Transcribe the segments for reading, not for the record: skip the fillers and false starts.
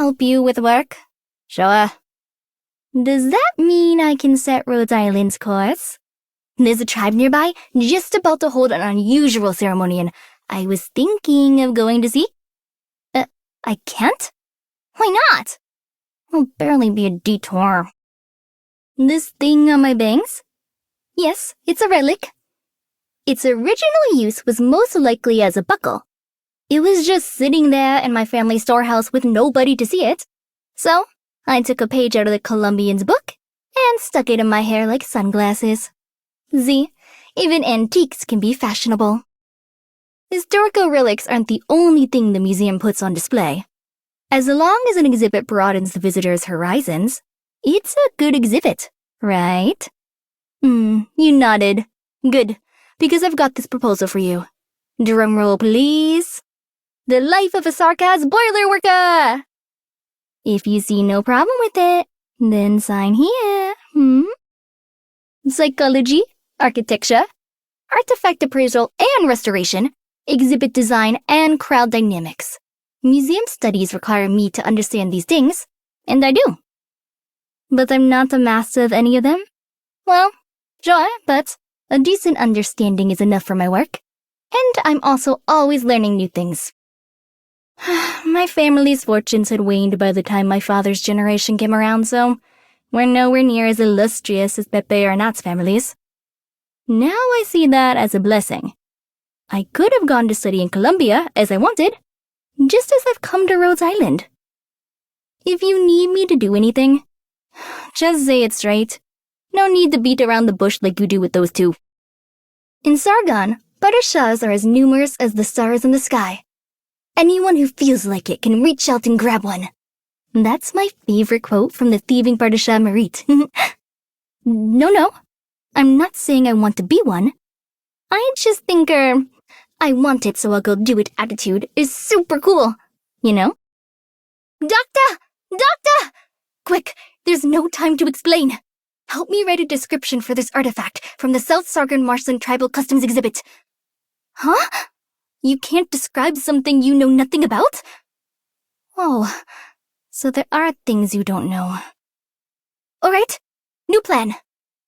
help you with work? Sure. Does that mean I can set Rhode Island's course? There's a tribe nearby just about to hold an unusual ceremony, and I was thinking of going to see. I can't? Why not? It'll barely be a detour. This thing on my bangs? Yes, it's a relic. Its original use was most likely as a buckle. It was just sitting there in my family storehouse with nobody to see it. So, I took a page out of the Colombian's book and stuck it in my hair like sunglasses. See, even antiques can be fashionable. Historical relics aren't the only thing the museum puts on display. As long as an exhibit broadens the visitor's horizons, it's a good exhibit, right? You nodded. Good, because I've got this proposal for you. Drumroll, please. The life of a Sarkaz boiler worker! If you see no problem with it, then sign here. Psychology, architecture, artifact appraisal and restoration, exhibit design, and crowd dynamics. Museum studies require me to understand these things, and I do. But I'm not a master of any of them? Well, sure, but a decent understanding is enough for my work. And I'm also always learning new things. My family's fortunes had waned by the time my father's generation came around, so we're nowhere near as illustrious as Pepe or Nat's families. Now I see that as a blessing. I could have gone to study in Colombia, as I wanted, just as I've come to Rhode Island. If you need me to do anything, just say it straight. No need to beat around the bush like you do with those two. In Sargon, Padishahs are as numerous as the stars in the sky. Anyone who feels like it can reach out and grab one. That's my favorite quote from the thieving Padishah Marit. No, I'm not saying I want to be one. I just think I want it so I'll go do it attitude is super cool, you know? Doctor! Quick, there's no time to explain. Help me write a description for this artifact from the South Sargon Marshland Tribal Customs exhibit. Huh? You can't describe something you know nothing about? Oh, so there are things you don't know. Alright, new plan.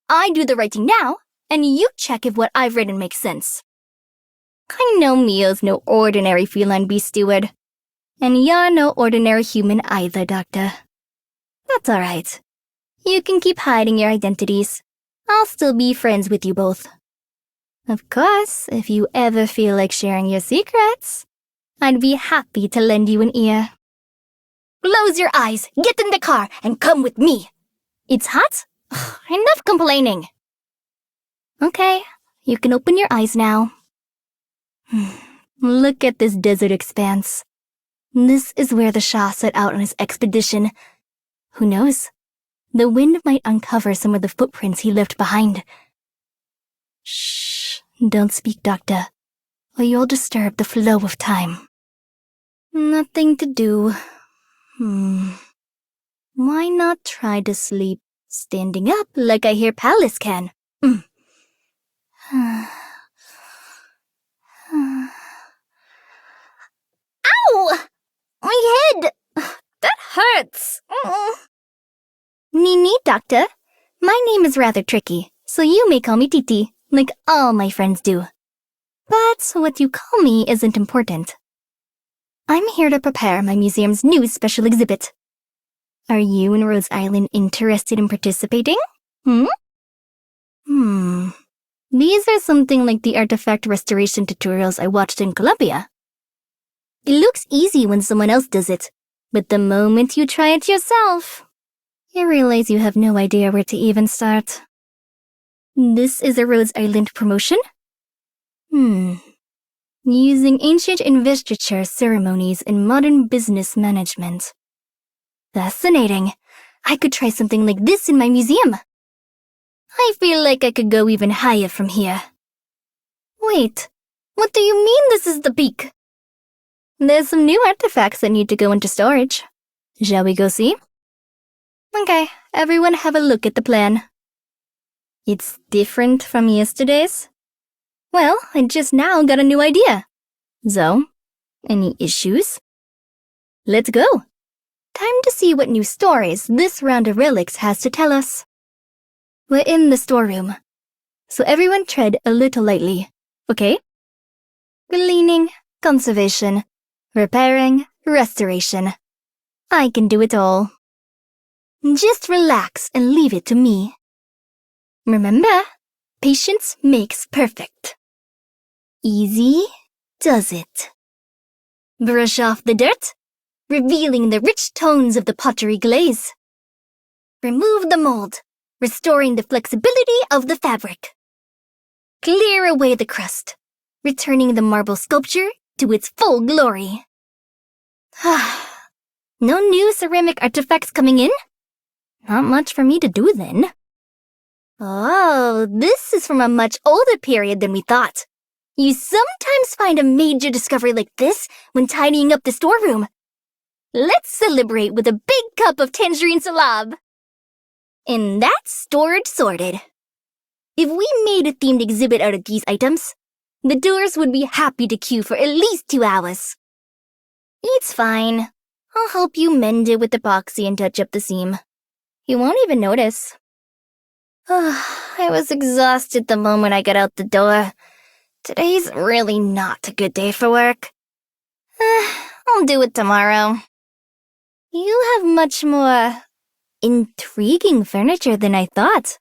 I do the writing now, and you check if what I've written makes sense. I know Mio's no ordinary feline beast steward. And you're no ordinary human either, Doctor. That's alright. You can keep hiding your identities. I'll still be friends with you both. Of course, if you ever feel like sharing your secrets, I'd be happy to lend you an ear. Close your eyes, get in the car, and come with me. It's hot? Enough complaining. Okay, you can open your eyes now. Look at this desert expanse. This is where the Shah set out on his expedition. Who knows? The wind might uncover some of the footprints he left behind. Shh, don't speak, Doctor, or you'll disturb the flow of time. Nothing to do. Why not try to sleep standing up like I hear Palace can? Ow! My head! That hurts! Nee, Doctor. My name is rather tricky, so you may call me Titi, like all my friends do. But what you call me isn't important. I'm here to prepare my museum's new special exhibit. Are you and Rhode Island interested in participating? These are something like the artifact restoration tutorials I watched in Colombia. It looks easy when someone else does it, but the moment you try it yourself, you realize you have no idea where to even start. This is a Rhode Island promotion? Using ancient investiture ceremonies in modern business management. Fascinating. I could try something like this in my museum. I feel like I could go even higher from here. Wait, what do you mean this is the peak? There's some new artifacts that need to go into storage. Shall we go see? Okay, everyone have a look at the plan. It's different from yesterday's? Well, I just now got a new idea. So, any issues? Let's go. Time to see what new stories this round of relics has to tell us. We're in the storeroom, so everyone tread a little lightly, okay? Cleaning, conservation, repairing, restoration. I can do it all. Just relax and leave it to me. Remember, patience makes perfect. Easy does it. Brush off the dirt, revealing the rich tones of the pottery glaze. Remove the mold, restoring the flexibility of the fabric. Clear away the crust, returning the marble sculpture to its full glory. No new ceramic artifacts coming in? Not much for me to do then. Oh, this is from a much older period than we thought. You sometimes find a major discovery like this when tidying up the storeroom. Let's celebrate with a big cup of tangerine salab. And that's storage sorted. If we made a themed exhibit out of these items, the doers would be happy to queue for at least 2 hours. It's fine. I'll help you mend it with epoxy and touch up the seam. You won't even notice. I was exhausted the moment I got out the door. Today's really not a good day for work. I'll do it tomorrow. You have much more intriguing furniture than I thought.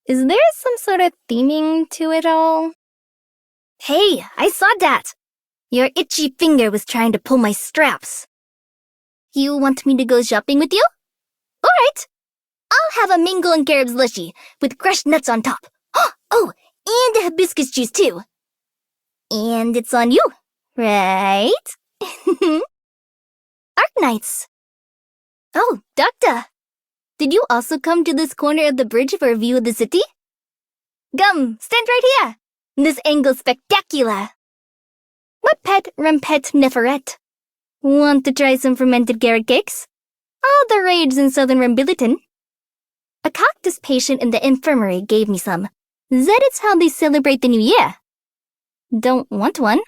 Is there some sort of theming to it all? Hey, I saw that! Your itchy finger was trying to pull my straps. You want me to go shopping with you? Alright! I'll have a mango and carob slushy with crushed nuts on top. Oh, and a hibiscus juice too. And it's on you, right? Arknights. Oh, Doctor. Did you also come to this corner of the bridge for a view of the city? Come, stand right here. This angle's spectacular. What pet rempet neferet? Want to try some fermented carrot cakes? All the rage in southern Rambiliton. A cactus patient in the infirmary gave me some. That it's how they celebrate the new year. Don't want one.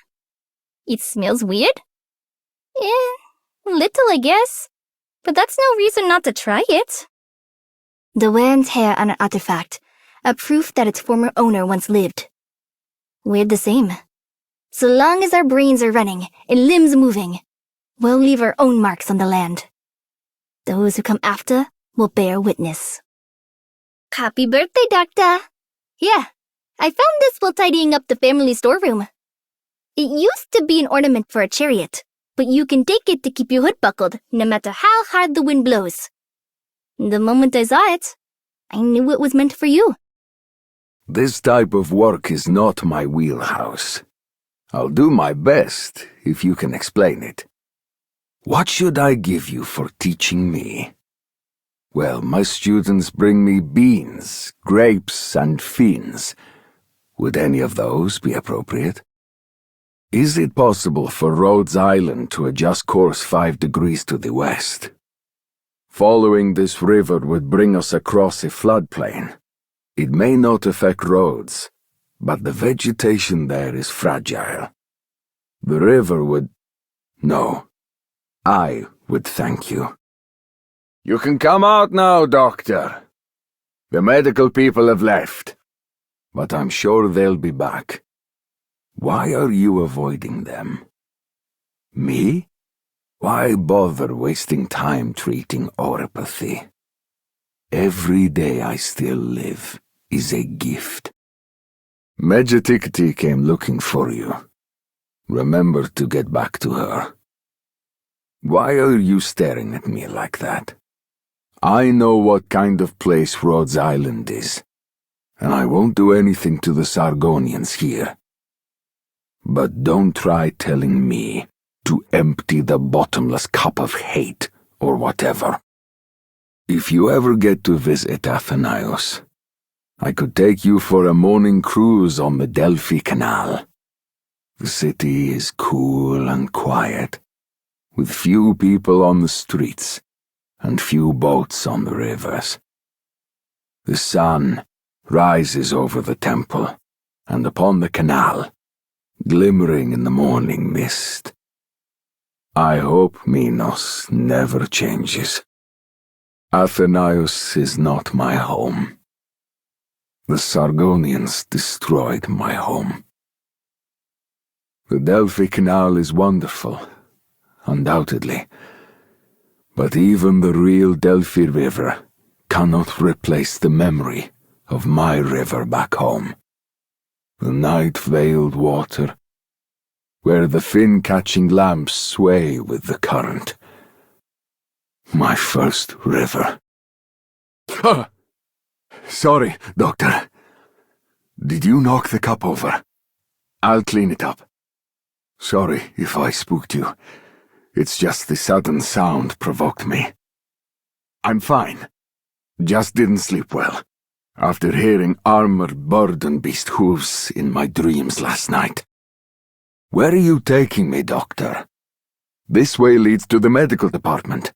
It smells weird? Little, I guess. But that's no reason not to try it. The wear and tear on an artifact, a proof that its former owner once lived. We're the same. So long as our brains are running and limbs moving, we'll leave our own marks on the land. Those who come after will bear witness. Happy birthday, Doctor! Yeah, I found this while tidying up the family storeroom. It used to be an ornament for a chariot, but you can take it to keep your hood buckled no matter how hard the wind blows. The moment I saw it, I knew it was meant for you. This type of work is not my wheelhouse. I'll do my best if you can explain it. What should I give you for teaching me? Well, my students bring me beans, grapes, and fins. Would any of those be appropriate? Is it possible for Rhodes Island to adjust course 5 degrees to the west? Following this river would bring us across a floodplain. It may not affect Rhodes, but the vegetation there is fragile. The river would... No, I would thank you. You can come out now, Doctor. The medical people have left, but I'm sure they'll be back. Why are you avoiding them? Me? Why bother wasting time treating oropathy? Every day I still live is a gift. Titi came looking for you. Remember to get back to her. Why are you staring at me like that? I know what kind of place Rhodes Island is, and I won't do anything to the Sargonians here. But don't try telling me to empty the bottomless cup of hate or whatever. If you ever get to visit Athenaeus, I could take you for a morning cruise on the Delphi Canal. The city is cool and quiet, with few people on the streets and few boats on the rivers. The sun rises over the temple and upon the canal, glimmering in the morning mist. I hope Minos never changes. Athenaeus is not my home. The Sargonians destroyed my home. The Delphi Canal is wonderful, undoubtedly, but even the real Delphi River cannot replace the memory of my river back home. The night-veiled water, where the fin-catching lamps sway with the current. My first river. Sorry, Doctor. Did you knock the cup over? I'll clean it up. Sorry if I spooked you. It's just the sudden sound provoked me. I'm fine. Just didn't sleep well, after hearing armored bird and beast hooves in my dreams last night. Where are you taking me, Doctor? This way leads to the medical department,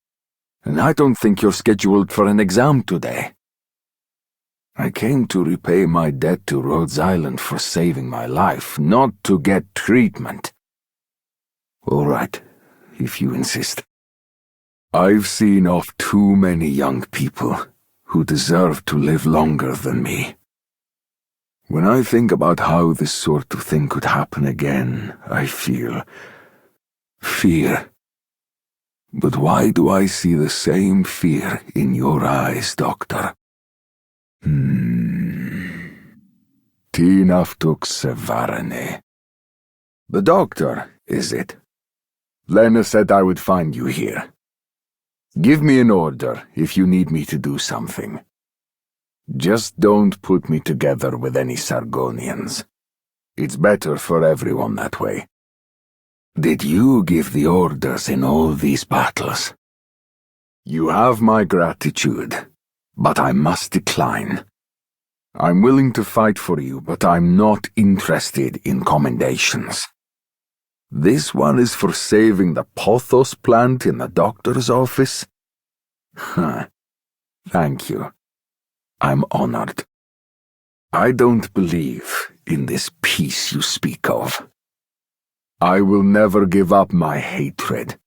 and I don't think you're scheduled for an exam today. I came to repay my debt to Rhodes Island for saving my life, not to get treatment. All right, if you insist. I've seen off too many young people who deserve to live longer than me. When I think about how this sort of thing could happen again, I feel fear. But why do I see the same fear in your eyes, Doctor? Tinaftuk Sevarene. The doctor, is it? Lena said I would find you here. Give me an order if you need me to do something. Just don't put me together with any Sargonians. It's better for everyone that way. Did you give the orders in all these battles? You have my gratitude, but I must decline. I'm willing to fight for you, but I'm not interested in commendations. This one is for saving the pothos plant in the doctor's office? Thank you. I'm honored. I don't believe in this peace you speak of. I will never give up my hatred.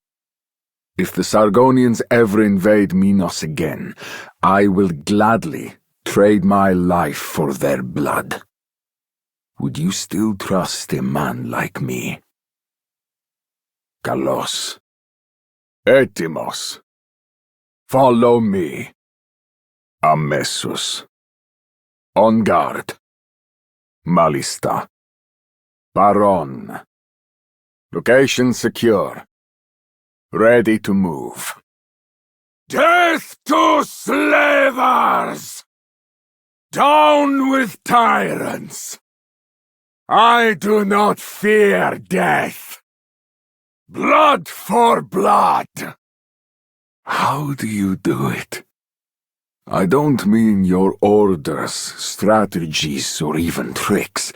If the Sargonians ever invade Minos again, I will gladly trade my life for their blood. Would you still trust a man like me? Kalos. Etimos. Follow me. Amessus. On guard. Malista. Baron. Location secure. Ready to move. Death to slavers! Down with tyrants! I do not fear death. Blood for blood! How do you do it? I don't mean your orders, strategies, or even tricks.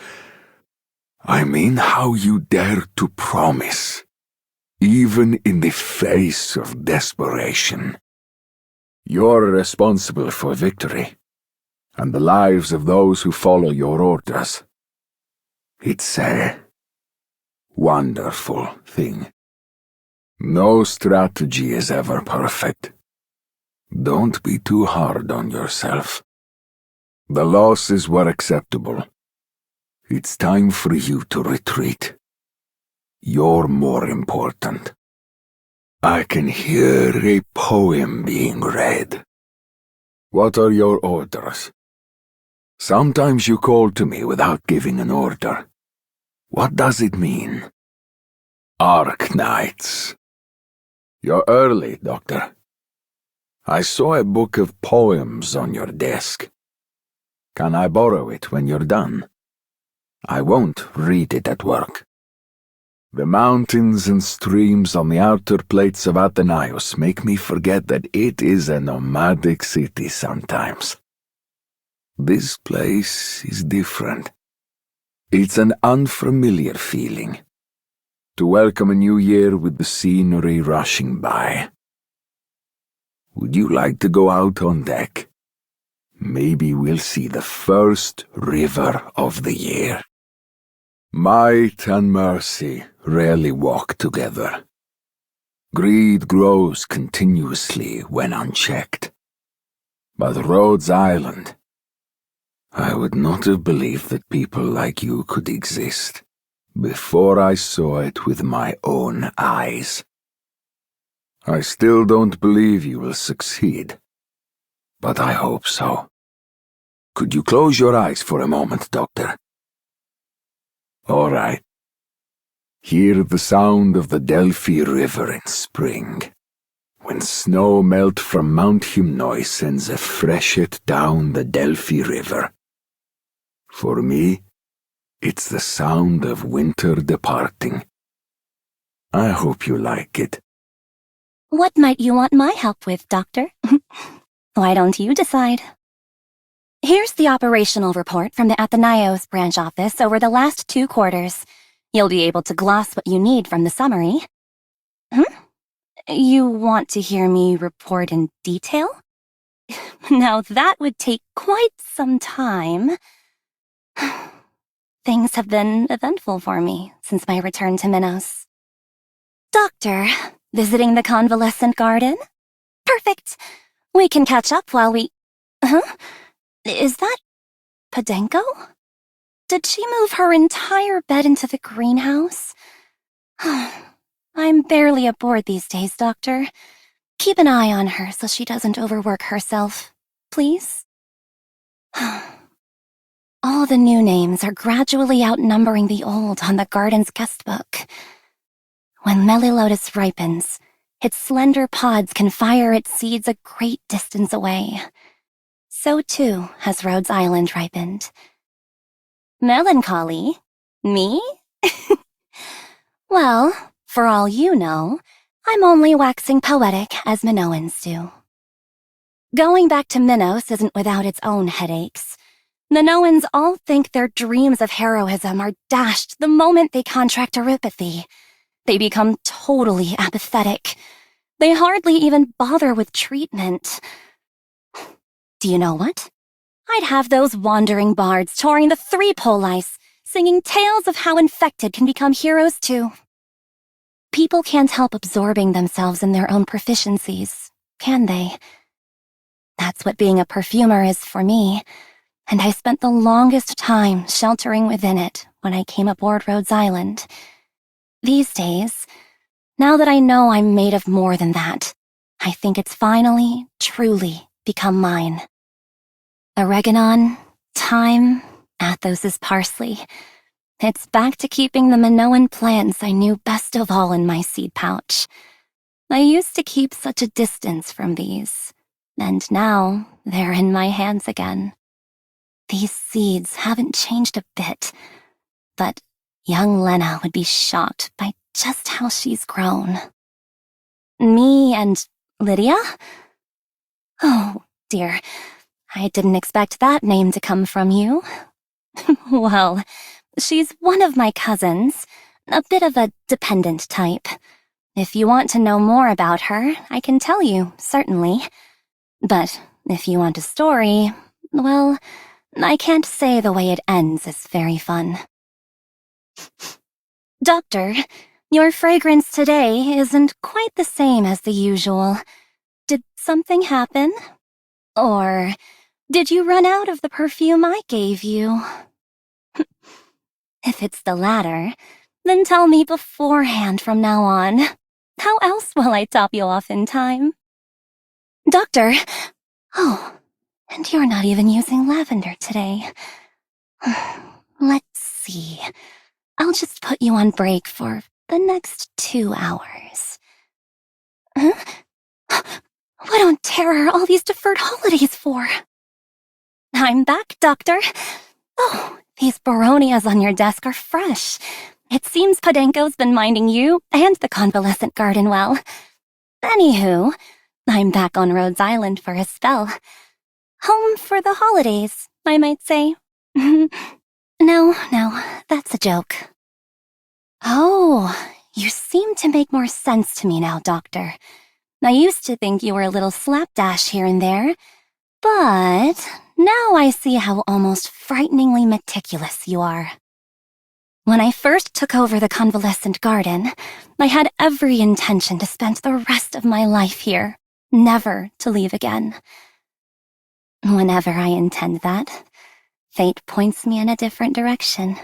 I mean how you dare to promise, even in the face of desperation. You're responsible for victory, and the lives of those who follow your orders. It's a wonderful thing. No strategy is ever perfect. Don't be too hard on yourself. The losses were acceptable. It's time for you to retreat. You're more important. I can hear a poem being read. What are your orders? Sometimes you call to me without giving an order. What does it mean? Arknights. You're early, Doctor. I saw a book of poems on your desk. Can I borrow it when you're done? I won't read it at work. The mountains and streams on the outer plates of Athenaeus make me forget that it is a nomadic city sometimes. This place is different. It's an unfamiliar feeling. To welcome a new year with the scenery rushing by. Would you like to go out on deck? Maybe we'll see the first river of the year. Might and mercy rarely walk together. Greed grows continuously when unchecked. But Rhodes Island, I would not have believed that people like you could exist before I saw it with my own eyes. I still don't believe you will succeed, but I hope so. Could you close your eyes for a moment, Doctor? All right. Hear the sound of the Delphi River in spring, when snow melt from Mount Hymnoi sends a freshet down the Delphi River. For me, it's the sound of winter departing. I hope you like it. What might you want my help with, Doctor? Why don't you decide? Here's the operational report from the Athenaeus branch office over the last 2 quarters. You'll be able to gloss what you need from the summary. You want to hear me report in detail? Now that would take quite some time. Things have been eventful for me since my return to Minos. Doctor, visiting the convalescent garden? Perfect. We can catch up while we... Is that Podenko? Did she move her entire bed into the greenhouse? I'm barely aboard these days, Doctor. Keep an eye on her so she doesn't overwork herself, please. All the new names are gradually outnumbering the old on the garden's guest book. When Melilotus ripens, its slender pods can fire its seeds a great distance away. So too has Rhodes Island ripened. Melancholy? Me? Well, for all you know, I'm only waxing poetic as Minoans do. Going back to Minos isn't without its own headaches. Minoans all think their dreams of heroism are dashed the moment they contract erypathy. They become totally apathetic. They hardly even bother with treatment. Do you know what? I'd have those wandering bards touring the 3 polis, singing tales of how infected can become heroes too. People can't help absorbing themselves in their own proficiencies, can they? That's what being a perfumer is for me, and I spent the longest time sheltering within it when I came aboard Rhodes Island. These days, now that I know I'm made of more than that, I think it's finally, truly become mine. Oreganon, thyme, Athos's parsley. It's back to keeping the Minoan plants I knew best of all in my seed pouch. I used to keep such a distance from these, and now they're in my hands again. These seeds haven't changed a bit, but young Lena would be shocked by just how she's grown. Me and Lydia? Oh, dear. I didn't expect that name to come from you. Well, she's one of my cousins, a bit of a dependent type. If you want to know more about her, I can tell you, certainly. But if you want a story, well, I can't say the way it ends is very fun. Doctor, your fragrance today isn't quite the same as the usual. Did something happen? Or did you run out of the perfume I gave you? If it's the latter, then tell me beforehand from now on. How else will I top you off in time? Doctor! Oh, and you're not even using lavender today. Let's see. I'll just put you on break for the next 2 hours. What on terror are all these deferred holidays for? I'm back, Doctor. Oh, these baronias on your desk are fresh. It seems Podenko's been minding you and the convalescent garden well. Anywho, I'm back on Rhodes Island for a spell. Home for the holidays, I might say. No, that's a joke. Oh, you seem to make more sense to me now, Doctor. I used to think you were a little slapdash here and there, but now I see how almost frighteningly meticulous you are. When I first took over the convalescent garden, I had every intention to spend the rest of my life here, never to leave again. Whenever I intend that, fate points me in a different direction.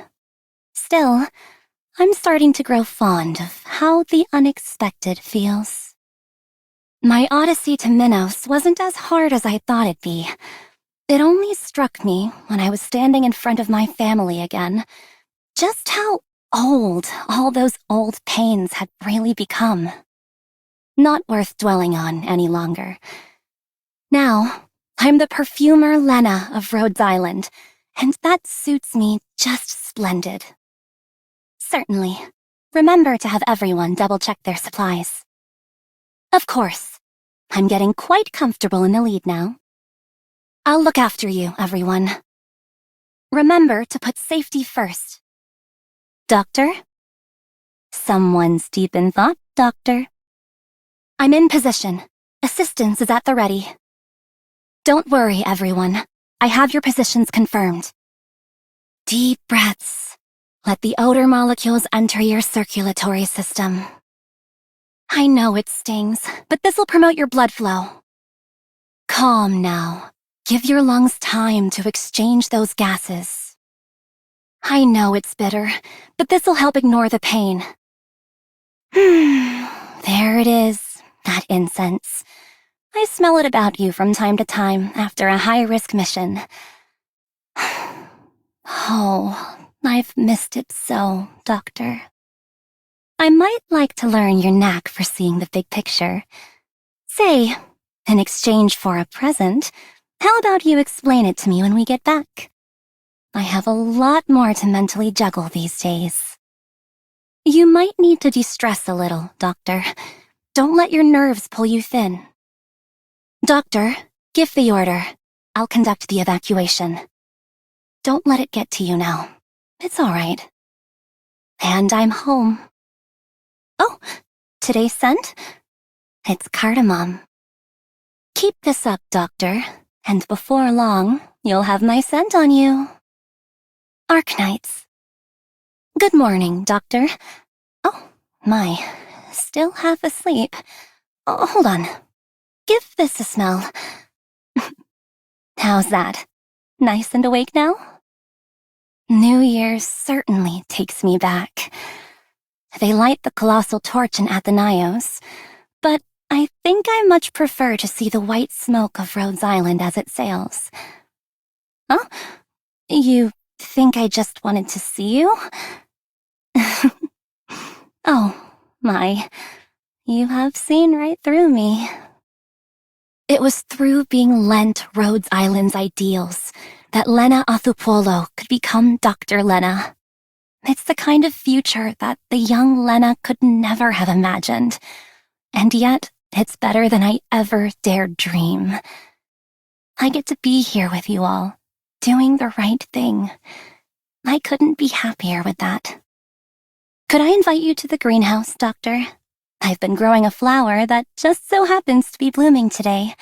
Still, I'm starting to grow fond of how the unexpected feels. My odyssey to Minos wasn't as hard as I thought it'd be. It only struck me when I was standing in front of my family again, just how old all those old pains had really become. Not worth dwelling on any longer. Now, I'm the perfumer Lena of Rhodes Island, and that suits me just splendid. Certainly. Remember to have everyone double-check their supplies. Of course. I'm getting quite comfortable in the lead now. I'll look after you, everyone. Remember to put safety first. Doctor? Someone's deep in thought, Doctor. I'm in position. Assistance is at the ready. Don't worry, everyone. I have your positions confirmed. Deep breaths. Let the odor molecules enter your circulatory system. I know it stings, but this'll promote your blood flow. Calm now. Give your lungs time to exchange those gases. I know it's bitter, but this'll help ignore the pain. There it is, that incense. I smell it about you from time to time after a high-risk mission. Oh, I've missed it so, Doctor. I might like to learn your knack for seeing the big picture. Say, in exchange for a present, how about you explain it to me when we get back? I have a lot more to mentally juggle these days. You might need to de-stress a little, Doctor. Don't let your nerves pull you thin. Doctor, give the order. I'll conduct the evacuation. Don't let it get to you now. It's all right. And I'm home. Oh, today's scent? It's cardamom. Keep this up, Doctor, and before long, you'll have my scent on you. Arknights. Good morning, Doctor. Oh, my, still half asleep. Oh, hold on. Give this a smell. How's that? Nice and awake now? New Year's certainly takes me back. They light the colossal torch in Athenaeus, but I think I much prefer to see the white smoke of Rhodes Island as it sails. Huh? You think I just wanted to see you? Oh, my. You have seen right through me. It was through being lent Rhodes Island's ideals that Lena Athupolo could become Dr. Lena. It's the kind of future that the young Lena could never have imagined. And yet, it's better than I ever dared dream. I get to be here with you all, doing the right thing. I couldn't be happier with that. Could I invite you to the greenhouse, Doctor? I've been growing a flower that just so happens to be blooming today.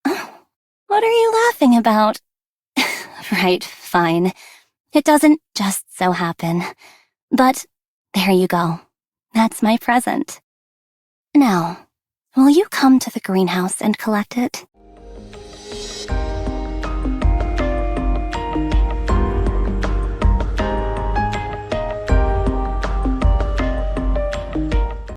What are you laughing about? Right, fine. It doesn't just so happen. But there you go. That's my present. Now, will you come to the greenhouse and collect it?